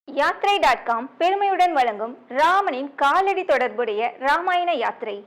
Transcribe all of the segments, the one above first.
யாத்ரை.com பெருமையுடன் வழங்கும் ராமனின் காலடி தொடர்புடைய ராமாயண யாத்திரை.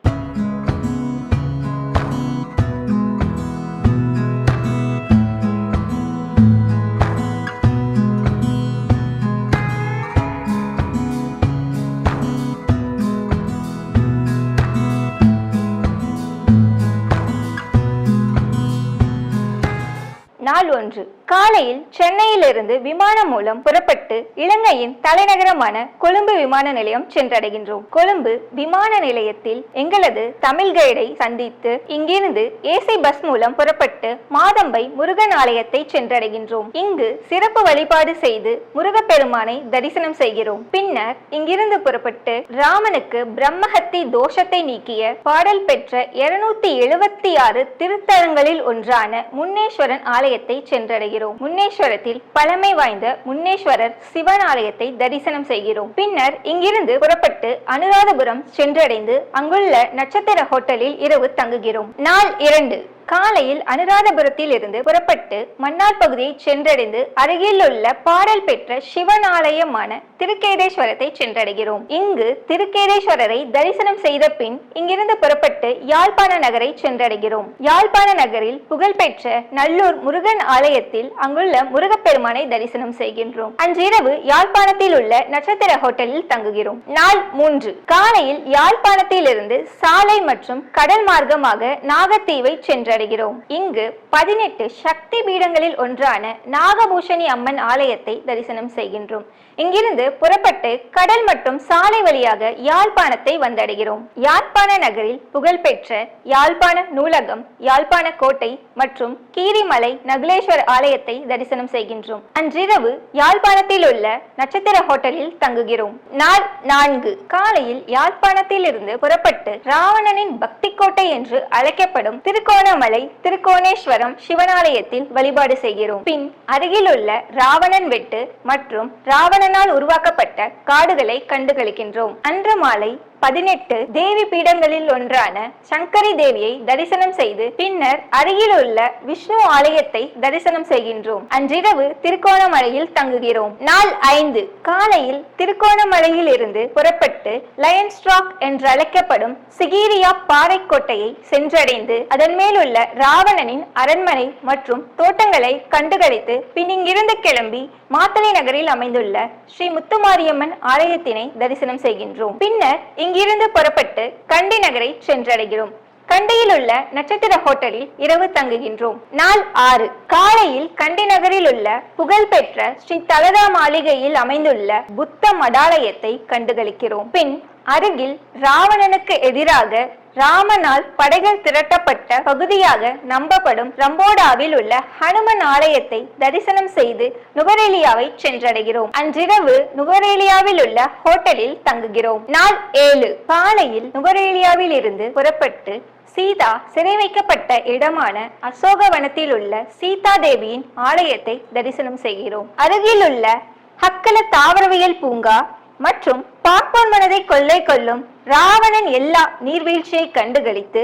நாள் 1. காலையில் சென்னையிலிருந்து விமானம் மூலம் புறப்பட்டு இலங்கையின் தலைநகரமான கொழும்பு விமான நிலையம் சென்றடைகின்றோம். கொழும்பு விமான நிலையத்தில் எங்களது தமிழ் கைடை சந்தித்து இங்கிருந்து ஏசி பஸ் மூலம் புறப்பட்டு மாதம்பை முருகன் ஆலயத்தை சென்றடைகின்றோம். இங்கு சிறப்பு வழிபாடு செய்து முருகப்பெருமானை தரிசனம் செய்கிறோம். பின்னர் இங்கிருந்து புறப்பட்டு ராமனுக்கு பிரம்மஹத்தி தோஷத்தை நீக்கிய பாடல் பெற்ற 276 திருத்தலங்களில் ஒன்றான முன்னேஸ்வரன் ஆலயத்தை சென்றடைகிறோம். முன்னேஸ்வரத்தில் பழமை வாய்ந்த முன்னேஸ்வரர் சிவன் ஆலயத்தை தரிசனம் செய்கிறோம். பின்னர் இங்கிருந்து புறப்பட்டு அனுராதபுரம் சென்றடைந்து அங்குள்ள நட்சத்திர ஹோட்டலில் இரவு தங்குகிறோம். நாள் 2. காலையில் அனுராதபுரத்தில் இருந்து புறப்பட்டு மன்னார் பகுதியை சென்றடைந்து அருகில் உள்ள பாடல் பெற்ற சிவன் ஆலயமான திருக்கேதேஸ்வரத்தை சென்றடைகிறோம். இங்கு திருக்கேதேஸ்வரரை தரிசனம் செய்த பின் இங்கிருந்து புறப்பட்டு யாழ்ப்பாண நகரை சென்றடைகிறோம். யாழ்ப்பாண நகரில் புகழ்பெற்ற நல்லூர் முருகன் ஆலயத்தில் அங்குள்ள முருகப்பெருமானை தரிசனம் செய்கின்றோம். அன்றிரவு யாழ்ப்பாணத்தில் உள்ள நட்சத்திர ஹோட்டலில் தங்குகிறோம். நாள் 3. காலையில் யாழ்ப்பாணத்தில் இருந்து சாலை மற்றும் கடல் மார்க்கமாக நாகத்தீவை சென்ற இங்கு 18 சக்தி பீடங்களில் ஒன்றான நாகபூஷணி அம்மன் ஆலயத்தை தரிசனம் செய்கின்றோம். இங்கிருந்து புறப்பட்டு கடல் மற்றும் சாலை வழியாக யாழ்ப்பாணத்தை வந்தடைகிறோம். யாழ்ப்பாண நகரில் புகழ்பெற்ற யாழ்ப்பாண நூலகம், யாழ்ப்பாண கோட்டை மற்றும் கீரிமலை நகுலேஸ்வர் ஆலயத்தை தரிசனம் செய்கின்றோம். அன்றிரவு யாழ்ப்பாணத்தில் உள்ள நட்சத்திர ஹோட்டலில் தங்குகிறோம். நாள் 4. காலையில் யாழ்ப்பாணத்தில் இருந்து புறப்பட்டு ராவணனின் பக்தி கோட்டை என்று அழைக்கப்படும் திருக்கோணமலை திருக்கோணேஸ்வரம் சிவனாலயத்தில் வழிபாடு செய்கிறோம். பின் அருகில் உள்ள ராவணன் வெட்டு மற்றும் ராவணனால் உருவாக்கப்பட்ட காடுகளை கண்டுகளிக்கின்றோம். அன்று மாலை 18 தேவி பீடங்களில் ஒன்றான சங்கரி தேவியை தரிசனம் செய்து பின்னர் அருகில் உள்ள விஷ்ணு ஆலயத்தை தரிசனம் செய்கின்றோம். அன்றிரவு திருக்கோணமலையில் தங்குகிறோம். நாள் 5. காலையில் திருக்கோணமலையில் இருந்து புறப்பட்டு லயன்ஸ் ராக் என்று அழைக்கப்படும் சிகிரியா பாறைக்கோட்டையை சென்றடைந்து அதன் மேல் உள்ள ராவணனின் அரண்மனை மற்றும் தோட்டங்களை கண்டுகளித்து பின் இங்கிருந்து கிளம்பி மாத்தளை நகரில் அமைந்துள்ள ஸ்ரீ முத்துமாரியம்மன் ஆலயத்தினை தரிசனம் செய்கின்றோம். பின்னர் இங்கிருந்து புறப்பட்டு கண்டி நகரை சென்றடைகிறோம். கண்டியில் உள்ள நட்சத்திர ஹோட்டலில் இரவு தங்குகின்றோம். நாள் 6. காலையில் கண்டி நகரில் உள்ள புகழ்பெற்ற ஸ்ரீ தலதா மாளிகையில் அமைந்துள்ள புத்த மடாலயத்தை கண்டுகளிக்கிறோம். பின் அருகில் ராவணனுக்கு எதிராக ராமனால் படைகள் திரட்டப்பட்ட பகுதியாக நம்பப்படும் ரம்போடாவில் உள்ள ஹனுமன் ஆலயத்தை தரிசனம் செய்து நுவரேலியாவை சென்றடைகிறோம். அன்றிரவு நுவரேலியாவில் உள்ள ஹோட்டலில் தங்குகிறோம். நாள் 7. காலையில் நுவரேலியாவில் இருந்து புறப்பட்டு சீதா சிறை வைக்கப்பட்ட இடமான அசோகவனத்தில் உள்ள சீதா தேவியின் ஆலயத்தை தரிசனம் செய்கிறோம். அருகில் உள்ள ஹக்கல தாவரவியல் பூங்கா மற்றும் பார்ப்போர் மனதை கொள்ளை கொள்ளும் ராவணன் எல்லா நீர்வீழ்ச்சியை கண்டுகளித்து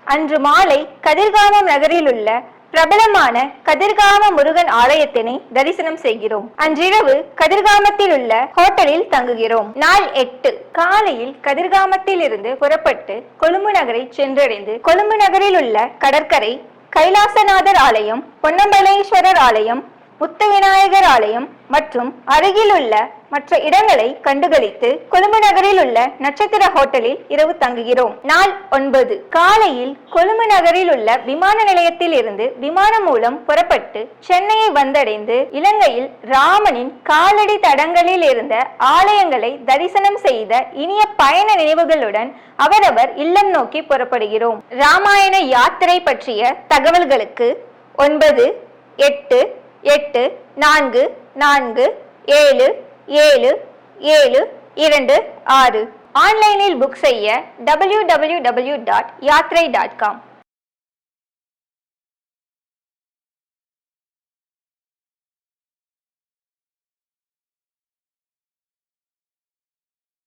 அன்று மாலை கதிர்காமம் நகரில் உள்ள பிரபலமான கதிர்காம முருகன் ஆலயத்தினை தரிசனம் செய்கிறோம். அன்றிரவு கதிர்காமத்தில் உள்ள ஹோட்டலில் தங்குகிறோம். நாள் 8. காலையில் கதிர்காமத்தில் இருந்து புறப்பட்டு கொழும்பு நகரை சென்றடைந்து கொழும்பு நகரில் உள்ள கடற்கரை, கைலாசநாதர் ஆலயம், பொன்னம்பலேஸ்வரர் ஆலயம், முத்து விநாயகர் ஆலயம் மற்றும் அருகில் உள்ள மற்ற இடங்களை கண்டுகளித்து கொழும்பு நகரில் உள்ள நட்சத்திர ஹோட்டலில் இரவு தங்குகிறோம். நாள் 9. காலையில் கொழும்பு நகரில் உள்ள விமான நிலையத்தில் இருந்து விமானம் மூலம் புறப்பட்டு சென்னையை வந்தடைந்து இலங்கையில் ராமனின் காலடி தடங்களில் இருந்த ஆலயங்களை தரிசனம் செய்த இனிய பயண நினைவுகளுடன் அவரவர் இல்லம் நோக்கி புறப்படுகிறோம். ராமாயண யாத்திரை பற்றிய தகவல்களுக்கு 9884477726 ஆன்லைனில் புக் செய்ய www.yatrai.com